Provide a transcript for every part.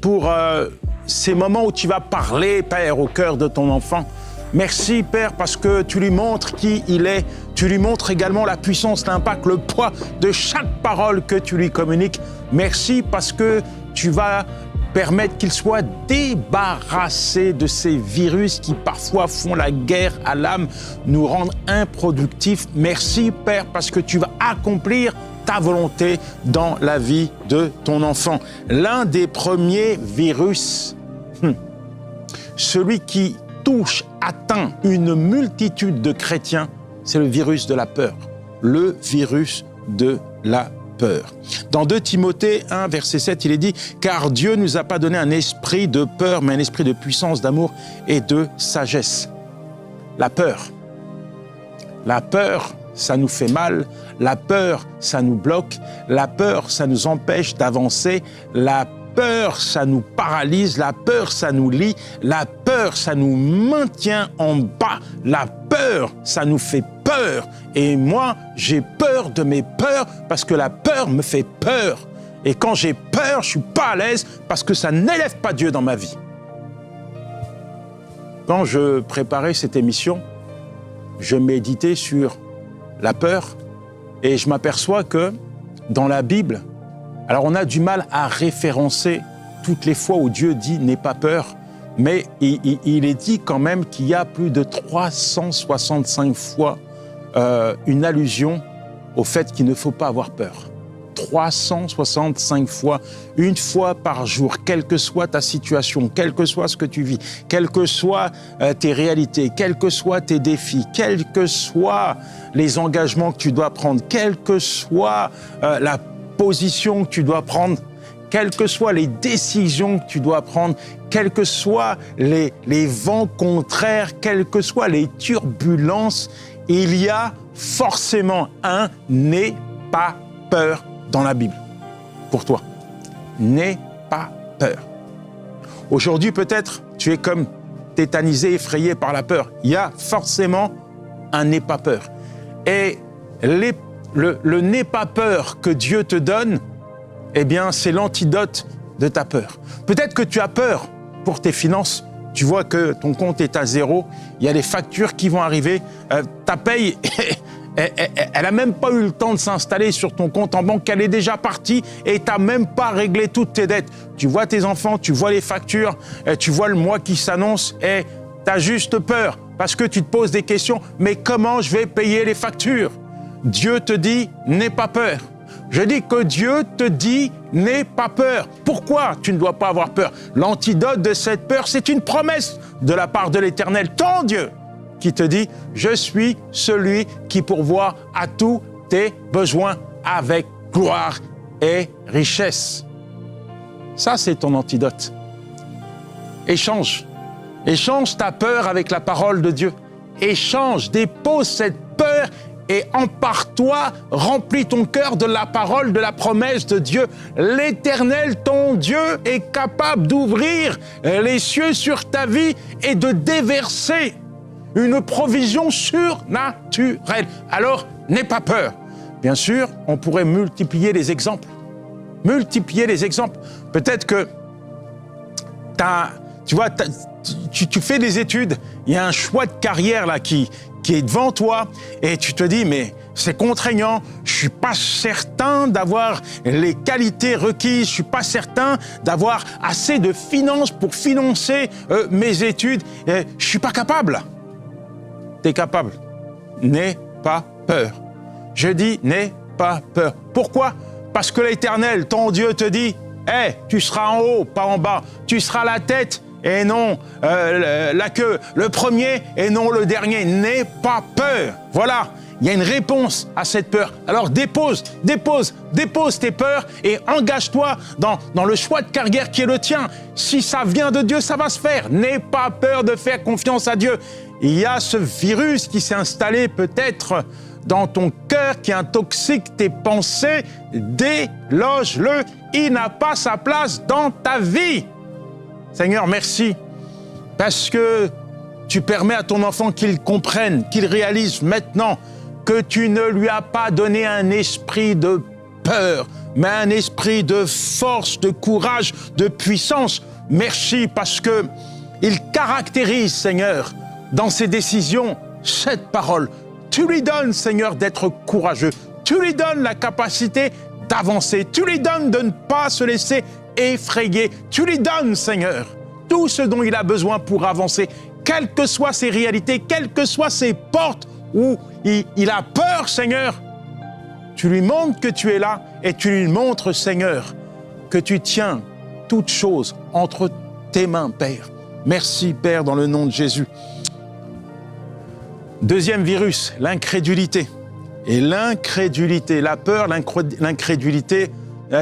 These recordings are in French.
pour ces moments où tu vas parler, Père, au cœur de ton enfant. Merci, Père, parce que tu lui montres qui il est. Tu lui montres également la puissance, l'impact, le poids de chaque parole que tu lui communiques. Merci parce que tu vas permettre qu'il soit débarrassé de ces virus qui parfois font la guerre à l'âme, nous rendent improductifs. Merci, Père, parce que tu vas accomplir ta volonté dans la vie de ton enfant. L'un des premiers virus, celui qui atteint une multitude de chrétiens, c'est le virus de la peur. Le virus de la peur. Dans 2 Timothée 1, verset 7, il est dit « Car Dieu ne nous a pas donné un esprit de peur, mais un esprit de puissance, d'amour et de sagesse. » La peur. La peur, ça nous fait mal. La peur, ça nous bloque. La peur, ça nous empêche d'avancer. La peur, ça nous paralyse. La peur, ça nous lie. La peur, ça nous maintient en bas. La peur, ça nous fait peur. Et moi, j'ai peur de mes peurs parce que la peur me fait peur. Et quand j'ai peur, je suis pas à l'aise parce que ça n'élève pas Dieu dans ma vie. Quand je préparais cette émission, je méditais sur la peur et je m'aperçois que dans la Bible, alors on a du mal à référencer toutes les fois où Dieu dit « n'aie pas peur », mais il est dit quand même qu'il y a plus de 365 fois une allusion au fait qu'il ne faut pas avoir peur. 365 fois, une fois par jour, quelle que soit ta situation, quel que soit ce que tu vis, quelles que soient tes réalités, quels que soient tes défis, quels que soient les engagements que tu dois prendre, quelle que soit la position que tu dois prendre, quelles que soient les décisions que tu dois prendre, quels que soient les vents contraires, quelles que soient les turbulences, il y a forcément un « n'aie pas peur » dans la Bible, pour toi. N'aie pas peur. Aujourd'hui, peut-être, tu es comme tétanisé, effrayé par la peur. Il y a forcément un « n'aie pas peur ». Et le « n'aie pas peur » que Dieu te donne, eh bien, c'est l'antidote de ta peur. Peut-être que tu as peur pour tes finances. Tu vois que ton compte est à zéro, il y a des factures qui vont arriver, ta paye, elle n'a même pas eu le temps de s'installer sur ton compte en banque, elle est déjà partie et tu n'as même pas réglé toutes tes dettes. Tu vois tes enfants, tu vois les factures, tu vois le mois qui s'annonce et tu as juste peur parce que tu te poses des questions. Mais comment je vais payer les factures? Dieu te dit, n'aie pas peur. Je dis que Dieu te dit, n'aie pas peur. Pourquoi tu ne dois pas avoir peur? L'antidote de cette peur, c'est une promesse de la part de l'Éternel, ton Dieu, qui te dit, je suis celui qui pourvoit à tous tes besoins avec gloire et richesse. Ça, c'est ton antidote. Échange. Échange ta peur avec la parole de Dieu. Échange, dépose cette peur et empare-toi, remplis ton cœur de la parole, de la promesse de Dieu. L'Éternel, ton Dieu, est capable d'ouvrir les cieux sur ta vie et de déverser une provision surnaturelle. Alors, n'aie pas peur. Bien sûr, on pourrait multiplier les exemples. Multiplier les exemples. Peut-être que tu fais des études, il y a un choix de carrière là qui est devant toi et tu te dis mais c'est contraignant, je suis pas certain d'avoir les qualités requises, je suis pas certain d'avoir assez de finances pour financer mes études, je suis pas capable. T'es capable. N'aie pas peur. Je dis n'aie pas peur. Pourquoi? Parce que l'Éternel, ton Dieu te dit tu seras en haut, pas en bas, tu seras la tête et non la queue, le premier et non le dernier. N'aie pas peur. Voilà, il y a une réponse à cette peur. Alors dépose tes peurs et engage-toi dans le choix de carrière qui est le tien. Si ça vient de Dieu, ça va se faire. N'aie pas peur de faire confiance à Dieu. Il y a ce virus qui s'est installé peut-être dans ton cœur, qui intoxique tes pensées. Déloge-le. Il n'a pas sa place dans ta vie. Seigneur, merci, parce que tu permets à ton enfant qu'il comprenne, qu'il réalise maintenant que tu ne lui as pas donné un esprit de peur, mais un esprit de force, de courage, de puissance. Merci parce que il caractérise, Seigneur, dans ses décisions, cette parole. Tu lui donnes, Seigneur, d'être courageux. Tu lui donnes la capacité d'avancer. Tu lui donnes de ne pas se laisser effrayer. Tu lui donnes, Seigneur, tout ce dont il a besoin pour avancer, quelles que soient ses réalités, quelles que soient ses portes où il a peur, Seigneur. Tu lui montres que tu es là et tu lui montres, Seigneur, que tu tiens toutes choses entre tes mains, Père. Merci, Père, dans le nom de Jésus. Deuxième virus, l'incrédulité. Et l'incrédulité, la peur, l'incrédulité,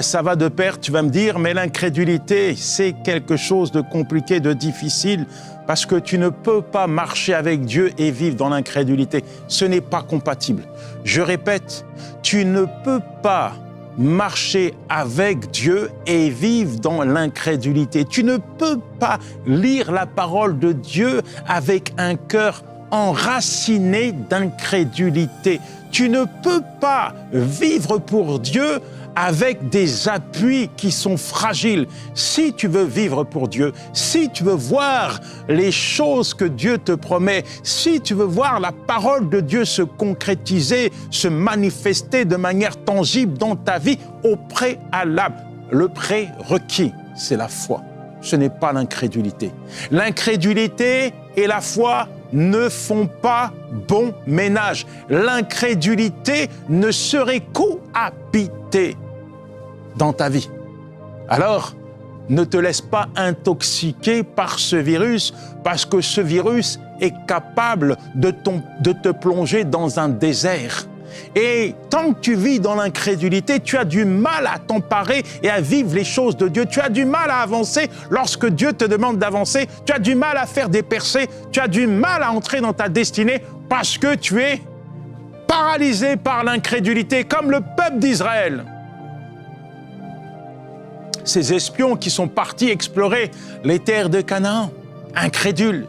ça va de pair, tu vas me dire, mais l'incrédulité, c'est quelque chose de compliqué, de difficile, parce que tu ne peux pas marcher avec Dieu et vivre dans l'incrédulité. Ce n'est pas compatible. Je répète, tu ne peux pas marcher avec Dieu et vivre dans l'incrédulité. Tu ne peux pas lire la parole de Dieu avec un cœur enraciné d'incrédulité. Tu ne peux pas vivre pour Dieu avec des appuis qui sont fragiles. Si tu veux vivre pour Dieu, si tu veux voir les choses que Dieu te promet, si tu veux voir la parole de Dieu se concrétiser, se manifester de manière tangible dans ta vie, au préalable, le prérequis, c'est la foi. Ce n'est pas l'incrédulité. L'incrédulité et la foi ne font pas bon ménage. L'incrédulité ne serait cohabiter dans ta vie. Alors, ne te laisse pas intoxiquer par ce virus, parce que ce virus est capable de te plonger dans un désert. Et tant que tu vis dans l'incrédulité, tu as du mal à t'emparer et à vivre les choses de Dieu. Tu as du mal à avancer lorsque Dieu te demande d'avancer. Tu as du mal à faire des percées. Tu as du mal à entrer dans ta destinée parce que tu es paralysé par l'incrédulité, comme le peuple d'Israël. Ces espions qui sont partis explorer les terres de Canaan, incrédules.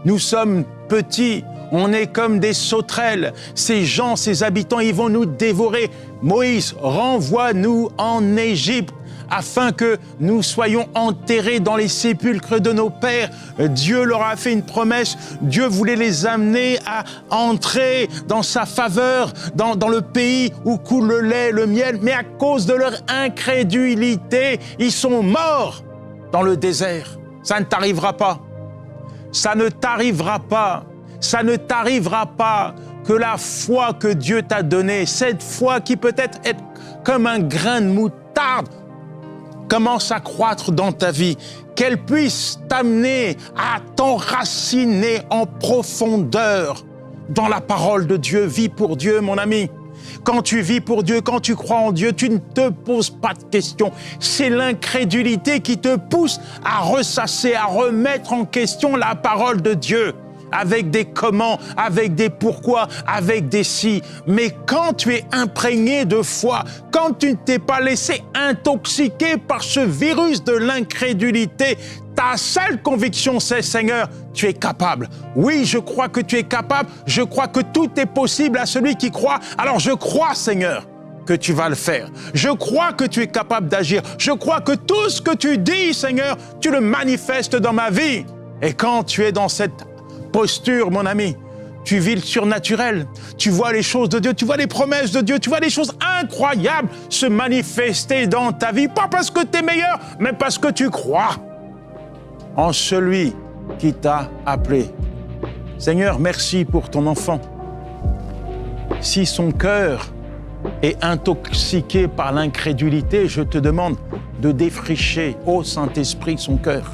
Nous sommes petits. On est comme des sauterelles. Ces gens, ces habitants, ils vont nous dévorer. Moïse, renvoie-nous en Égypte afin que nous soyons enterrés dans les sépulcres de nos pères. Dieu leur a fait une promesse. Dieu voulait les amener à entrer dans sa faveur, dans le pays où coule le lait, le miel. Mais à cause de leur incrédulité, ils sont morts dans le désert. Ça ne t'arrivera pas. Ça ne t'arrivera pas. Ça ne t'arrivera pas que la foi que Dieu t'a donnée, cette foi qui peut-être est comme un grain de moutarde, commence à croître dans ta vie, qu'elle puisse t'amener à t'enraciner en profondeur dans la parole de Dieu. Vis pour Dieu, mon ami. Quand tu vis pour Dieu, quand tu crois en Dieu, tu ne te poses pas de questions. C'est l'incrédulité qui te pousse à ressasser, à remettre en question la parole de Dieu. Avec des comment, avec des pourquoi, avec des si. Mais quand tu es imprégné de foi, quand tu ne t'es pas laissé intoxiquer par ce virus de l'incrédulité, ta seule conviction, c'est, Seigneur, tu es capable. Oui, je crois que tu es capable. Je crois que tout est possible à celui qui croit. Alors je crois, Seigneur, que tu vas le faire. Je crois que tu es capable d'agir. Je crois que tout ce que tu dis, Seigneur, tu le manifestes dans ma vie. Et quand tu es dans cette posture, mon ami, tu vis le surnaturel, tu vois les choses de Dieu, tu vois les promesses de Dieu, tu vois les choses incroyables se manifester dans ta vie, pas parce que tu es meilleur, mais parce que tu crois en celui qui t'a appelé. Seigneur, merci pour ton enfant. Si son cœur est intoxiqué par l'incrédulité, je te demande de défricher, ô Saint-Esprit, son cœur.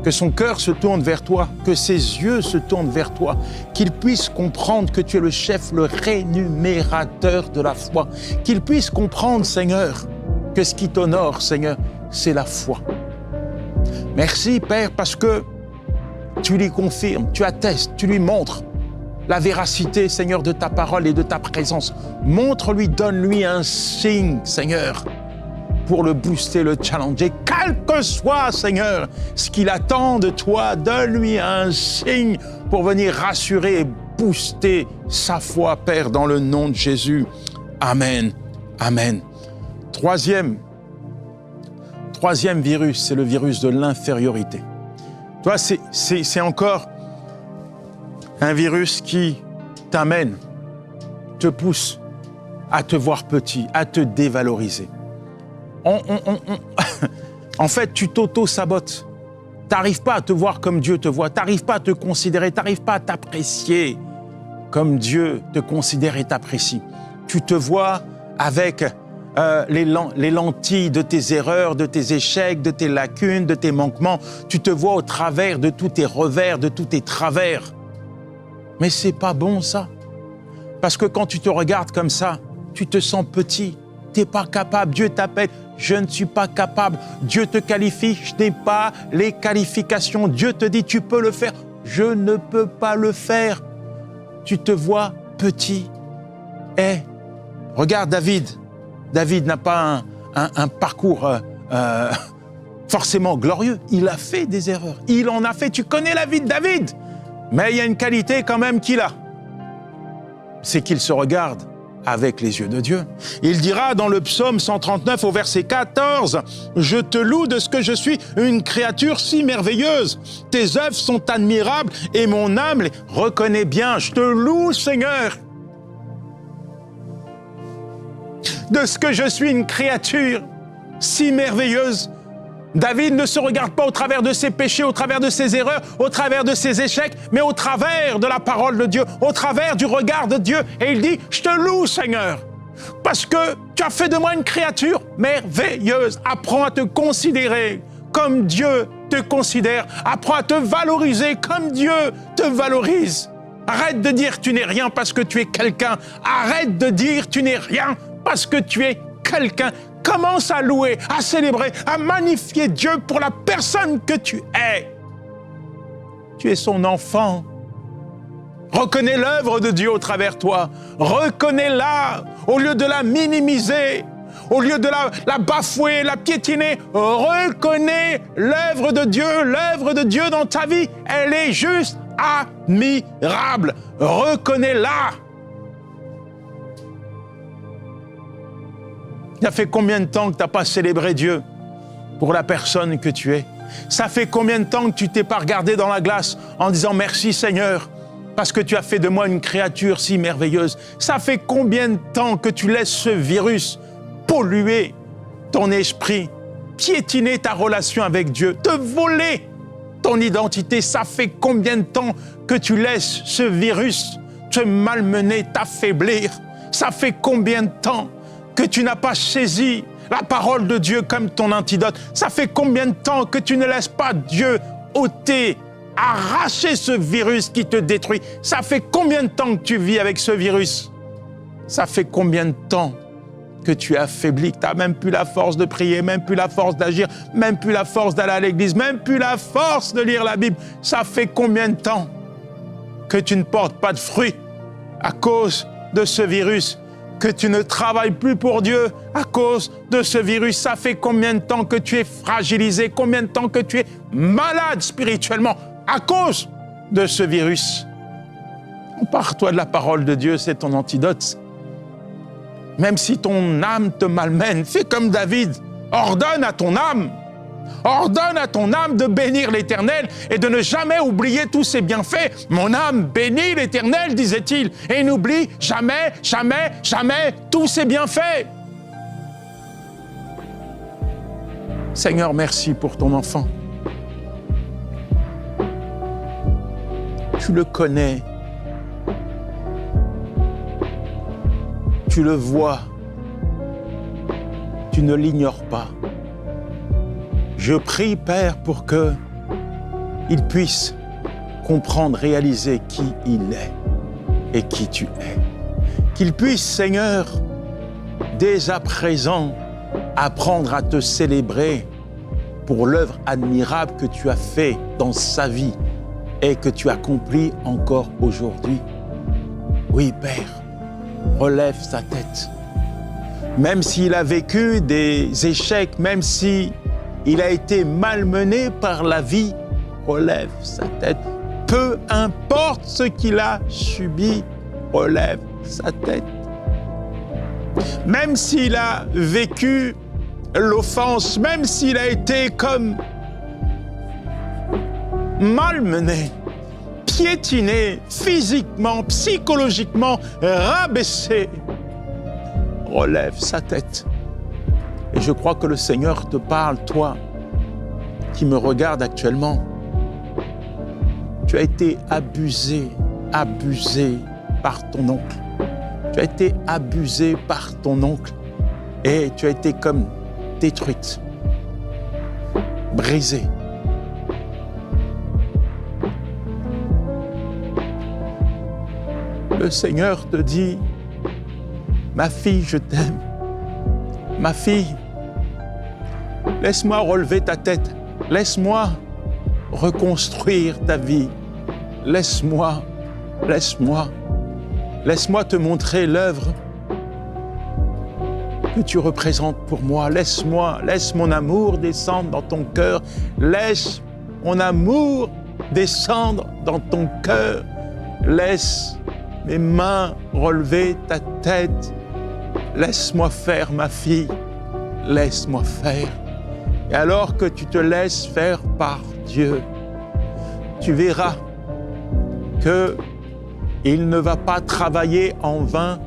Que son cœur se tourne vers toi, que ses yeux se tournent vers toi, qu'il puisse comprendre que tu es le chef, le rémunérateur de la foi, qu'il puisse comprendre, Seigneur, que ce qui t'honore, Seigneur, c'est la foi. Merci, Père, parce que tu lui confirmes, tu attestes, tu lui montres la véracité, Seigneur, de ta parole et de ta présence. Montre-lui, donne-lui un signe, Seigneur, pour le booster, le challenger, quel que soit, Seigneur, ce qu'il attend de toi, donne-lui un signe pour venir rassurer et booster sa foi, Père, dans le nom de Jésus. Amen. Amen. Troisième virus, c'est le virus de l'infériorité. Toi, c'est encore un virus qui t'amène, te pousse à te voir petit, à te dévaloriser. En fait, tu t'auto-sabotes. Tu n'arrives pas à te voir comme Dieu te voit. Tu n'arrives pas à te considérer. Tu n'arrives pas à t'apprécier comme Dieu te considère et t'apprécie. Tu te vois avec les lentilles de tes erreurs, de tes échecs, de tes lacunes, de tes manquements. Tu te vois au travers de tous tes revers, de tous tes travers. Mais c'est pas bon, ça. Parce que quand tu te regardes comme ça, tu te sens petit. Tu n'es pas capable. Dieu t'appelle. Je ne suis pas capable. Dieu te qualifie. Je n'ai pas les qualifications. Dieu te dit, tu peux le faire. Je ne peux pas le faire. Tu te vois petit. Regarde David. David n'a pas un parcours forcément glorieux. Il a fait des erreurs. Il en a fait. Tu connais la vie de David. Mais il y a une qualité quand même qu'il a. C'est qu'il se regarde avec les yeux de Dieu. Il dira dans le psaume 139 au verset 14, « Je te loue de ce que je suis une créature si merveilleuse. Tes œuvres sont admirables et mon âme les reconnaît bien. Je te loue, Seigneur. De ce que je suis une créature si merveilleuse. » David ne se regarde pas au travers de ses péchés, au travers de ses erreurs, au travers de ses échecs, mais au travers de la parole de Dieu, au travers du regard de Dieu. Et il dit, « Je te loue, Seigneur, parce que tu as fait de moi une créature merveilleuse. Apprends à te considérer comme Dieu te considère. Apprends à te valoriser comme Dieu te valorise. Arrête de dire tu n'es rien parce que tu es quelqu'un. Arrête de dire tu n'es rien parce que tu es quelqu'un. Commence à louer, à célébrer, à magnifier Dieu pour la personne que tu es. Tu es son enfant. Reconnais l'œuvre de Dieu au travers de toi. Reconnais-la au lieu de la minimiser, au lieu de la bafouer, la piétiner. Reconnais l'œuvre de Dieu dans ta vie. Elle est juste admirable. Reconnais-la. Ça fait combien de temps que tu n'as pas célébré Dieu pour la personne que tu es? Ça fait combien de temps que tu t'es pas regardé dans la glace en disant « Merci Seigneur, parce que tu as fait de moi une créature si merveilleuse ». Ça fait combien de temps que tu laisses ce virus polluer ton esprit, piétiner ta relation avec Dieu, te voler ton identité? Ça fait combien de temps que tu laisses ce virus te malmener, t'affaiblir? Ça fait combien de temps que tu n'as pas saisi la parole de Dieu comme ton antidote? Ça fait combien de temps que tu ne laisses pas Dieu ôter, arracher ce virus qui te détruit? Ça fait combien de temps que tu vis avec ce virus? Ça fait combien de temps que tu es affaibli, que tu n'as même plus la force de prier, même plus la force d'agir, même plus la force d'aller à l'église, même plus la force de lire la Bible? Ça fait combien de temps que tu ne portes pas de fruits à cause de ce virus? Que tu ne travailles plus pour Dieu à cause de ce virus? Ça fait combien de temps que tu es fragilisé? Combien de temps que tu es malade spirituellement à cause de ce virus? Empare-toi de la parole de Dieu, c'est ton antidote. Même si ton âme te malmène, fais comme David. Ordonne à ton âme de bénir l'Éternel et de ne jamais oublier tous ses bienfaits. Mon âme bénit l'Éternel, disait-il, et n'oublie jamais, jamais, jamais tous ses bienfaits. Seigneur, merci pour ton enfant. Tu le connais. Tu le vois. Tu ne l'ignores pas. Je prie, Père, pour qu'il puisse comprendre, réaliser qui il est et qui tu es. Qu'il puisse, Seigneur, dès à présent, apprendre à te célébrer pour l'œuvre admirable que tu as faite dans sa vie et que tu accomplis encore aujourd'hui. Oui, Père, relève sa tête. Même s'il a vécu des échecs, même si il a été malmené par la vie, relève sa tête. Peu importe ce qu'il a subi, relève sa tête. même s'il a vécu l'offense, même s'il a été comme malmené, piétiné, physiquement, psychologiquement, rabaissé, relève sa tête. Et je crois que le Seigneur te parle, toi, qui me regarde actuellement. Tu as été abusé par ton oncle. Tu as été abusé par ton oncle et tu as été comme détruite, brisée. Le Seigneur te dit, ma fille, je t'aime. Ma fille, laisse-moi relever ta tête. Laisse-moi reconstruire ta vie. Laisse-moi te montrer l'œuvre que tu représentes pour moi. Laisse mon amour descendre dans ton cœur. Laisse mon amour descendre dans ton cœur. Laisse mes mains relever ta tête. Laisse-moi faire, ma fille. Laisse-moi faire. Et alors que tu te laisses faire par Dieu, tu verras qu'il ne va pas travailler en vain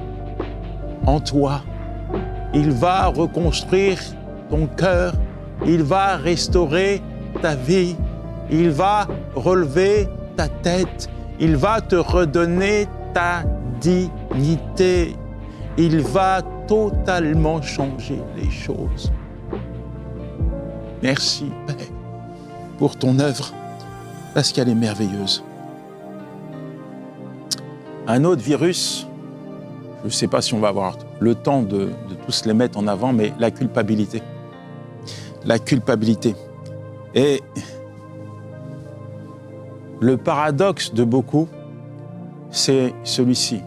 en toi. Il va reconstruire ton cœur, il va restaurer ta vie, il va relever ta tête, il va te redonner ta dignité, il va totalement changer les choses. Merci, Père, pour ton œuvre, parce qu'elle est merveilleuse. Un autre virus, je ne sais pas si on va avoir le temps de tous les mettre en avant, mais la culpabilité. La culpabilité. Et le paradoxe de beaucoup, c'est celui-ci.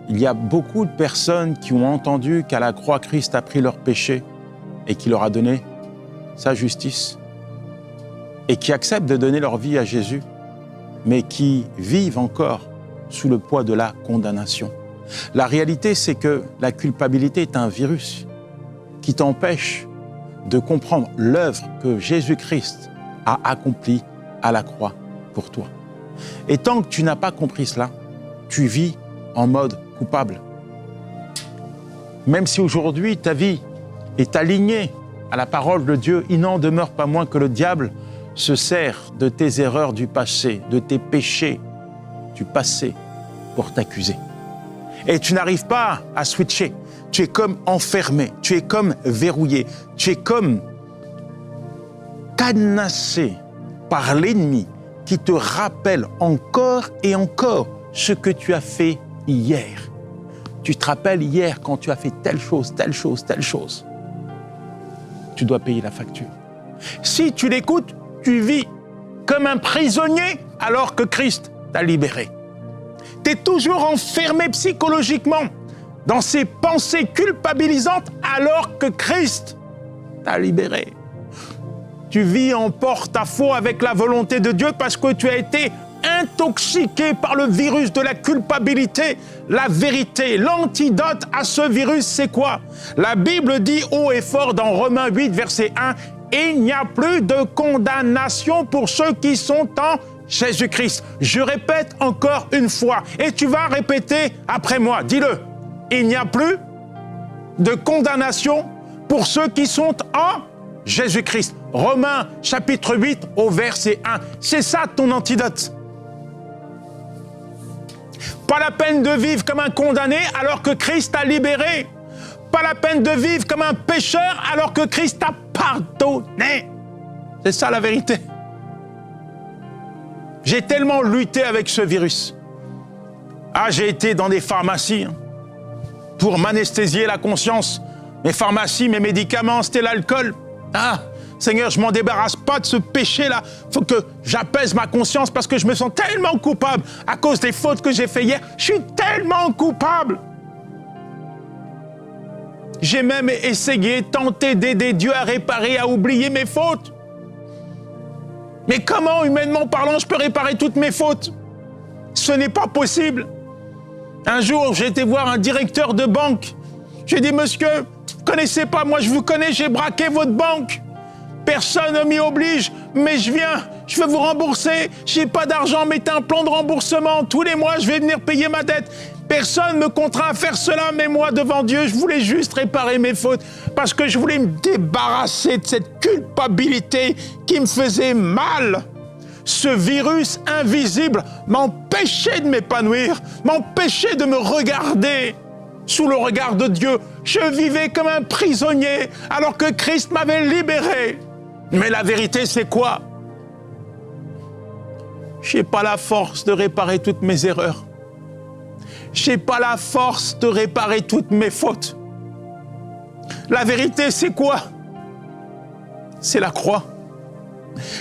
Il y a beaucoup de personnes qui ont entendu qu'à la croix, Christ a pris leurs péchés et qu'il leur a donné sa justice, et qui acceptent de donner leur vie à Jésus, mais qui vivent encore sous le poids de la condamnation. La réalité, c'est que la culpabilité est un virus qui t'empêche de comprendre l'œuvre que Jésus-Christ a accomplie à la croix pour toi. Et tant que tu n'as pas compris cela, tu vis en mode coupable. Même si aujourd'hui ta vie est alignée à la parole de Dieu, il n'en demeure pas moins que le diable se sert de tes erreurs du passé, de tes péchés du passé pour t'accuser. Et tu n'arrives pas à switcher. Tu es comme enfermé, tu es comme verrouillé, tu es comme cadenassé par l'ennemi qui te rappelle encore et encore ce que tu as fait hier. Tu te rappelles hier quand tu as fait telle chose, telle chose, telle chose. Tu dois payer la facture. Si tu l'écoutes, tu vis comme un prisonnier alors que Christ t'a libéré. Tu es toujours enfermé psychologiquement dans ces pensées culpabilisantes alors que Christ t'a libéré. Tu vis en porte-à-faux avec la volonté de Dieu parce que tu as été intoxiqué par le virus de la culpabilité. La vérité, l'antidote à ce virus, c'est quoi? La Bible dit haut et fort dans Romains 8, verset 1, « Il n'y a plus de condamnation pour ceux qui sont en Jésus-Christ. » Je répète encore une fois, et tu vas répéter après moi, dis-le. Il n'y a plus de condamnation pour ceux qui sont en Jésus-Christ. Romains chapitre 8 au verset 1. C'est ça ton antidote. Pas la peine de vivre comme un condamné alors que Christ t'a libéré. Pas la peine de vivre comme un pécheur alors que Christ t'a pardonné. C'est ça la vérité. J'ai tellement lutté avec ce virus. J'ai été dans des pharmacies pour m'anesthésier la conscience. Mes pharmacies, mes médicaments, c'était l'alcool. Seigneur, je m'en débarrasse pas de ce péché-là. Il faut que j'apaise ma conscience parce que je me sens tellement coupable à cause des fautes que j'ai faites hier. Je suis tellement coupable. J'ai même essayé, tenté d'aider Dieu à réparer, à oublier mes fautes. Mais comment, humainement parlant, je peux réparer toutes mes fautes? Ce n'est pas possible. Un jour, j'ai été voir un directeur de banque. J'ai dit, monsieur, vous ne connaissez pas, moi je vous connais, j'ai braqué votre banque. Personne ne m'y oblige, mais je viens, je veux vous rembourser. Je n'ai pas d'argent, mettez un plan de remboursement. Tous les mois, je vais venir payer ma dette. Personne ne me contraint à faire cela, mais moi, devant Dieu, je voulais juste réparer mes fautes parce que je voulais me débarrasser de cette culpabilité qui me faisait mal. Ce virus invisible m'empêchait de m'épanouir, m'empêchait de me regarder sous le regard de Dieu. Je vivais comme un prisonnier alors que Christ m'avait libéré. Mais la vérité, c'est quoi? Je n'ai pas la force de réparer toutes mes erreurs. Je n'ai pas la force de réparer toutes mes fautes. La vérité, c'est quoi? C'est la croix.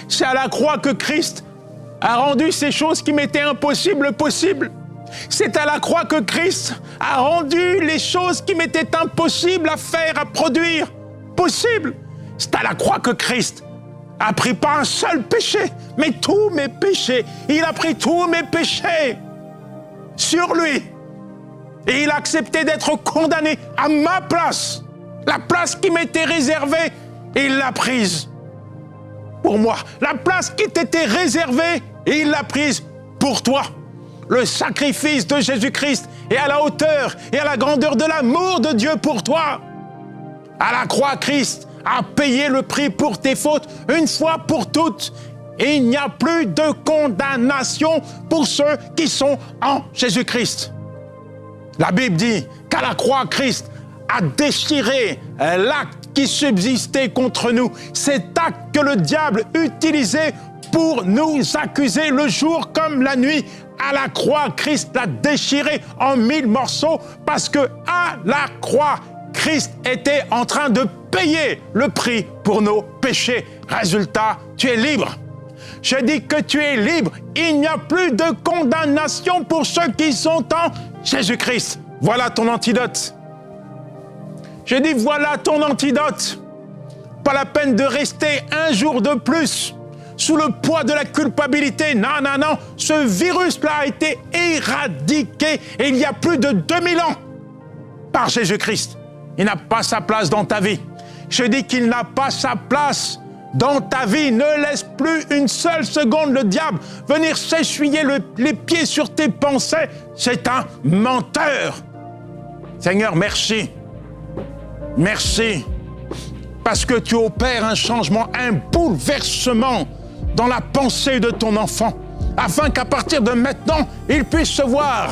C'est à la croix que Christ a rendu ces choses qui m'étaient impossibles possibles. C'est à la croix que Christ a rendu les choses qui m'étaient impossibles à faire, à produire, possibles. C'est à la croix que Christ a pris pas un seul péché, mais tous mes péchés. Il a pris tous mes péchés sur lui. Et il a accepté d'être condamné à ma place. La place qui m'était réservée, il l'a prise pour moi. La place qui t'était réservée, il l'a prise pour toi. Le sacrifice de Jésus-Christ est à la hauteur et à la grandeur de l'amour de Dieu pour toi. À la croix, Christ a payé le prix pour tes fautes une fois pour toutes. Et il n'y a plus de condamnation pour ceux qui sont en Jésus-Christ. La Bible dit qu'à la croix, Christ a déchiré l'acte qui subsistait contre nous. Cet acte que le diable utilisait pour nous accuser le jour comme la nuit. À la croix, Christ l'a déchiré en 1000 morceaux parce que à la croix, Christ était en train de payer le prix pour nos péchés. Résultat, tu es libre. Je dis que tu es libre. Il n'y a plus de condamnation pour ceux qui sont en Jésus-Christ. Voilà ton antidote. Je dis voilà ton antidote. Pas la peine de rester un jour de plus sous le poids de la culpabilité. Non, non, non. Ce virus-là a été éradiqué et il y a plus de 2000 ans par Jésus-Christ. Il n'a pas sa place dans ta vie. Je dis qu'il n'a pas sa place dans ta vie. Ne laisse plus une seule seconde le diable venir s'essuyer les pieds sur tes pensées. C'est un menteur. Seigneur, merci. Merci. Parce que tu opères un changement, un bouleversement dans la pensée de ton enfant, afin qu'à partir de maintenant, il puisse se voir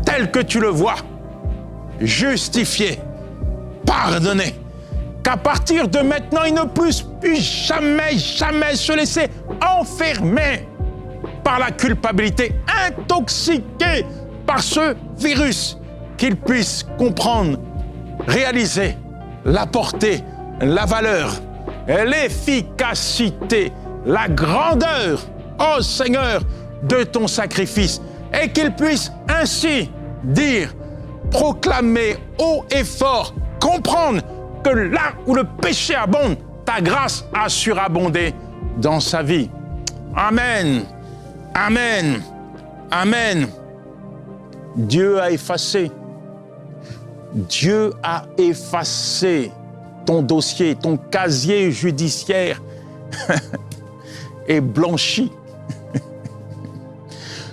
tel que tu le vois, justifié, pardonné, qu'à partir de maintenant, il ne puisse plus jamais se laisser enfermer par la culpabilité, intoxiqué par ce virus, qu'il puisse comprendre, réaliser la portée, la valeur, l'efficacité, la grandeur, ô Seigneur, de ton sacrifice, et qu'il puisse ainsi dire, proclamer haut et fort, comprendre que là où le péché abonde, ta grâce a surabondé dans sa vie. Amen. Amen. Amen. Dieu a effacé ton dossier, ton casier judiciaire est blanchi.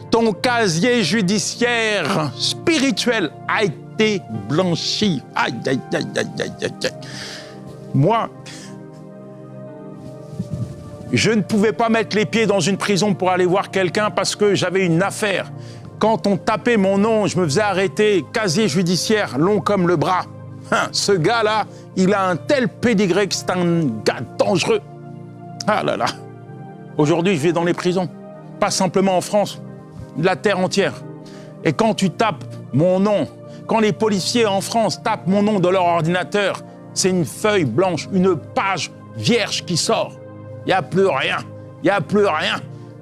Ton casier judiciaire spirituel a été blanchi. Aïe, aïe, aïe, aïe, aïe, aïe. Moi, je ne pouvais pas mettre les pieds dans une prison pour aller voir quelqu'un parce que j'avais une affaire. Quand on tapait mon nom, je me faisais arrêter, casier judiciaire, long comme le bras. Ce gars-là, il a un tel pédigré que c'est un gars dangereux. Ah là là. Aujourd'hui, je vais dans les prisons. Pas simplement en France, la terre entière. Et quand tu tapes mon nom, quand les policiers en France tapent mon nom de leur ordinateur, c'est une feuille blanche, une page vierge qui sort. Il n'y a plus rien. Il n'y a plus rien.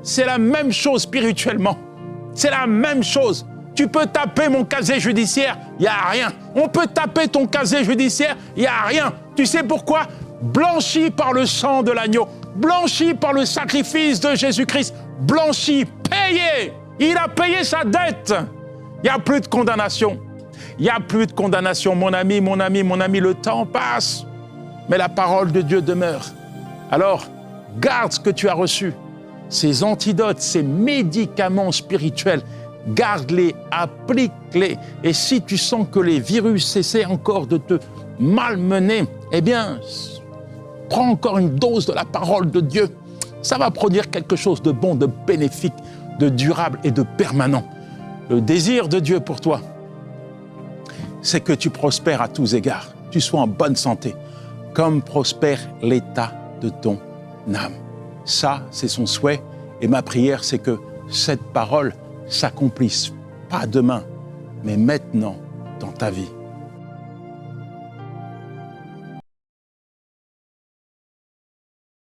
C'est la même chose spirituellement. C'est la même chose. Tu peux taper mon casier judiciaire, il n'y a rien. On peut taper ton casier judiciaire, il n'y a rien. Tu sais pourquoi? Blanchi par le sang de l'agneau, blanchi par le sacrifice de Jésus-Christ, blanchi, payé. Il a payé sa dette. Il n'y a plus de condamnation. Il n'y a plus de condamnation, mon ami, mon ami, mon ami, le temps passe, mais la parole de Dieu demeure. Alors, garde ce que tu as reçu, ces antidotes, ces médicaments spirituels, garde-les, applique-les. Et si tu sens que les virus essaient encore de te malmener, eh bien, prends encore une dose de la parole de Dieu. Ça va produire quelque chose de bon, de bénéfique, de durable et de permanent. Le désir de Dieu pour toi, c'est que tu prospères à tous égards, tu sois en bonne santé, comme prospère l'état de ton âme. Ça, c'est son souhait. Et ma prière, c'est que cette parole s'accomplisse, pas demain, mais maintenant dans ta vie.